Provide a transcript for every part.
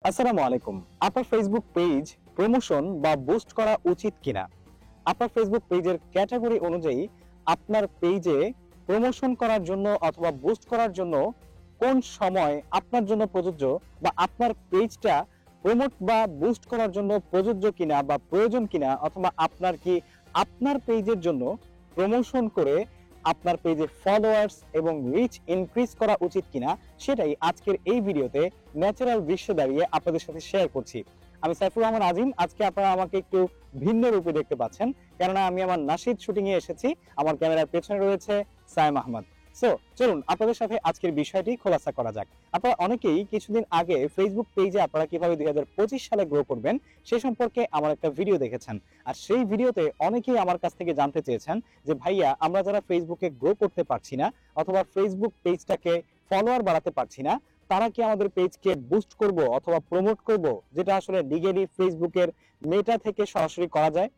আসসালামু আলাইকুম। আপনার ফেসবুক পেজ প্রমোশন বা বুস্ট করা উচিত কিনা? আপনার ফেসবুক পেজের ক্যাটাগরি অনুযায়ী আপনার পেজে প্রমোশন করার জন্য অথবা বুস্ট করার জন্য কোন সময় আপনার জন্য প্রযোজ্য, বা আপনার পেজটা প্রমোট বা বুস্ট করার জন্য প্রযোজ্য কিনা বা প্রয়োজন কিনা, অথবা আপনার কি আপনার পেজের জন্য প্রমোশন করে আপনার পেজে ফলোয়ার্স এবং রিচ ইনক্রিজ করা উচিত কিনা, সেটাই আজকের এই ভিডিওতে ন্যাচারাল দৃশ্যে দাঁড়িয়ে আপনাদের সাথে শেয়ার করছি। আমি সাইফুর রহমান আজিম। আজকে আপনারা আমাকে একটু ভিন্ন রূপে দেখতে পাচ্ছেন, কেননা আমি আমার নাশিদ শুটিং এ এসেছি। আমার ক্যামেরার পেছনে রয়েছে সায়েম আহমদ। সো চলুন আপনাদের সাথে আজকের বিষয়টি খোলাসা করা যাক। আপনারা অনেকেই কিছুদিন আগে ফেসবুক পেজে আপনারা কিভাবে 2025 সালে গ্রো করবেন সে সম্পর্কে আমার একটা ভিডিও দেখেছেন। আর সেই ভিডিওতে অনেকেই আমার কাছ থেকে জানতে চেয়েছেন যে ভাইয়া, আমরা যারা ফেসবুকে গ্রো করতে পারছি না অথবা ফেসবুক পেজটাকে ফলোয়ার বাড়াতে পারছি না, তারা কি আমাদের পেজকে বুস্ট করব অথবা প্রমোট করব, যেটা আসলে লিগ্যালি ফেসবুকের মেটা থেকে সরাসরি করা যায়?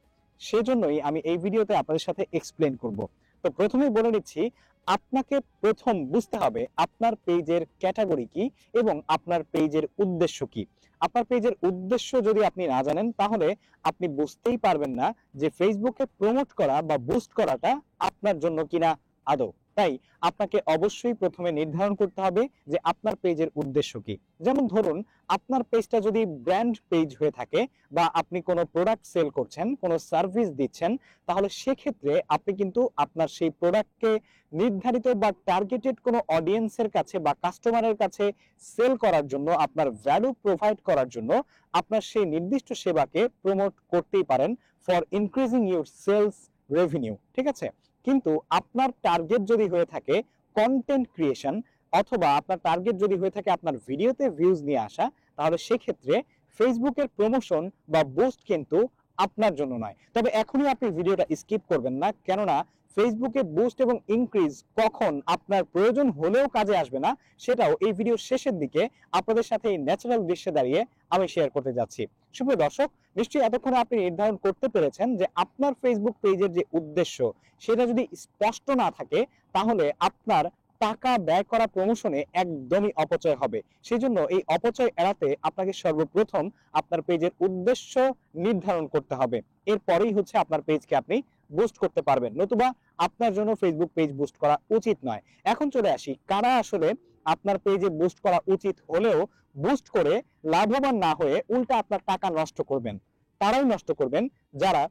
সেজন্যই আমি এই ভিডিওতে আপনাদের সাথে এক্সপ্লেন করব। তো প্রথমেই বলে নিচ্ছি, আপনাকে প্রথম বুঝতে হবে আপনার পেজের ক্যাটাগরি কি এবং আপনার পেজের উদ্দেশ্য কি। আপনার পেজের উদ্দেশ্য যদি আপনি না জানেন, তাহলে আপনি বুঝতেই পারবেন না যে ফেসবুকে প্রমোট করা বা বুস্ট করাটা আপনার জন্য কিনা আদৌ। তাই আপনাকে অবশ্যই প্রথমে নির্ধারণ করতে হবে যে আপনার পেজের উদ্দেশ্য কি। যেমন ধরুন, আপনার পেজটা যদি ব্র্যান্ড পেজ হয়ে থাকে বা আপনি কোনো প্রোডাক্ট সেল করছেন, কোনো সার্ভিস দিচ্ছেন, তাহলে সেক্ষেত্রে আপনি কিন্তু আপনার সেই প্রোডাক্টকে নির্ধারিত বা টার্গেটেড কোনো অডিয়েন্সের কাছে বা কাস্টমারের কাছে সেল করার জন্য, আপনার ভ্যালু প্রোভাইড করার জন্য আপনার সেই নির্দিষ্ট সেবাকে প্রমোট করতেই পারেন for increasing your sales revenue. ঠিক আছে? কিন্তু আপনার টার্গেট যদি হয়ে থাকে কন্টেন্ট ক্রিয়েশন, অথবা আপনার টার্গেট যদি হয়ে থাকে আপনার ভিডিওতে ভিউজ নিয়ে আসা, তাহলে সেক্ষেত্রে ফেসবুকের প্রমোশন বা বুস্ট কিন্তু আপনার জন্য নয়। তবে এখনই আপনি ভিডিওটা স্কিপ করবেন না, কেননা ফেসবুকে বুস্ট এবং ইনক্রিজ কখন আপনার প্রয়োজন হলেও কাজে আসবে না, সেটাও এই ভিডিওর শেষের দিকে আপনাদের সাথে এই ন্যাচারাল দৃশ্যে দাঁড়িয়ে আমি শেয়ার করতে যাচ্ছি। সুপ্রিয় দর্শক, নিশ্চয়ই এতক্ষণে আপনি নির্ধারণ করতে পেরেছেন যে আপনার ফেসবুক পেজের যে উদ্দেশ্য সেটা যদি স্পষ্ট না থাকে, তাহলে আপনার টাকা ব্যয় করা প্রমোশনে একদমই অপচয় হবে। সেজন্য এই অপচয় এড়াতে আপনাকে সর্বপ্রথম আপনার পেজের উদ্দেশ্য নির্ধারণ করতে হবে। এরপরেই হচ্ছে আপনার পেজকে আপনি বুস্ট করতে পারবেন, নতুবা আপনার জন্য ফেসবুক পেজ বুস্ট করা উচিত নয়। এখন চলে আসি, কারা আসলে আপনার পেজে বুস্ট করা উচিত হলেও বুস্ট করে লাভবান না হয়ে উল্টা আপনার টাকা নষ্ট করবেন। তারাই নষ্ট করবেন যারা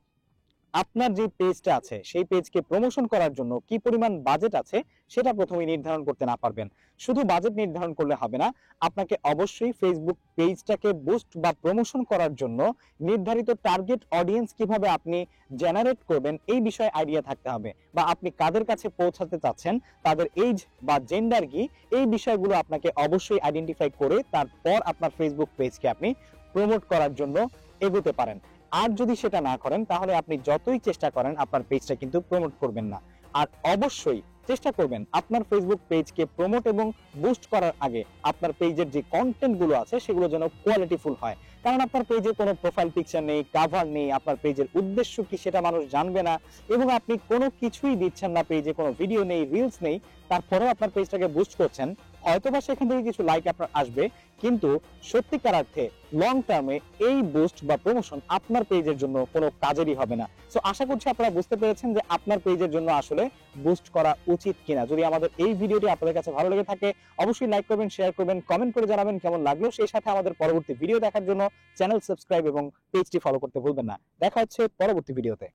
আপনার যে পেজটা আছে সেই পেজকে প্রমোশন করার জন্য কি পরিমাণ বাজেট আছে সেটা প্রথমে নির্ধারণ করতে না পারবেন। শুধু বাজেট নির্ধারণ করলে হবে না, আপনাকে অবশ্যই ফেসবুক পেজটাকে বুস্ট বা প্রমোশন করার জন্য নির্ধারিত টার্গেট অডিয়েন্স কিভাবে আপনি জেনারেট করবেন এই বিষয়ে আইডিয়া থাকতে হবে, বা আপনি কাদের কাছে পৌঁছাতে চাচ্ছেন, তাদের এজ বা জেন্ডার কি, এই বিষয়গুলো আপনাকে অবশ্যই আইডেন্টিফাই করে তারপর আপনার ফেসবুক পেজকে আপনি প্রমোট করার জন্য এগোতে পারেন। আর যদি সেটা না করেন, তাহলে আপনি যতই চেষ্টা করেন আপনার পেজটা কিন্তু প্রমোট করবেন না। আর অবশ্যই চেষ্টা করবেন আপনার ফেসবুক পেজকে প্রমোট এবং বুস্ট করার আগে আপনার পেজের যে কন্টেন্ট গুলো আছে সেগুলো যেন কোয়ালিটিফুল হয়। কারণ আপনার পেজে কোনো প্রোফাইল পিকচার নেই, কাভার নেই, আপনার পেজের উদ্দেশ্য কি সেটা মানুষ জানবে না, এবং আপনি কোনো কিছুই দিচ্ছেন না, পেজে কোনো ভিডিও নেই, রিলস নেই, তারপরেও আপনার পেজটাকে বুস্ট করছেন, হয়তোবা সেখান থেকে কিছু লাইক আপনার আসবে, কিন্তু সত্যিকার অর্থে লং টার্মে এই বুস্ট বা প্রমোশন আপনার পেজের জন্য কোনো কাজেরই হবে না। সো আশা করছি আপনারা বুঝতে পেরেছেন যে আপনার পেজের জন্য আসলে বুস্ট করা উচিত কিনা। যদি আমাদের এই ভিডিওটি আপনাদের কাছে ভালো লেগে থাকে, অবশ্যই লাইক করবেন, শেয়ার করবেন, কমেন্ট করে জানাবেন কেমন লাগলো। সেই সাথে আমাদের পরবর্তী ভিডিও দেখার জন্য চ্যানেল সাবস্ক্রাইব এবং পেজটি ফলো করতে ভুলবেন না। দেখা হচ্ছে পরবর্তী ভিডিওতে।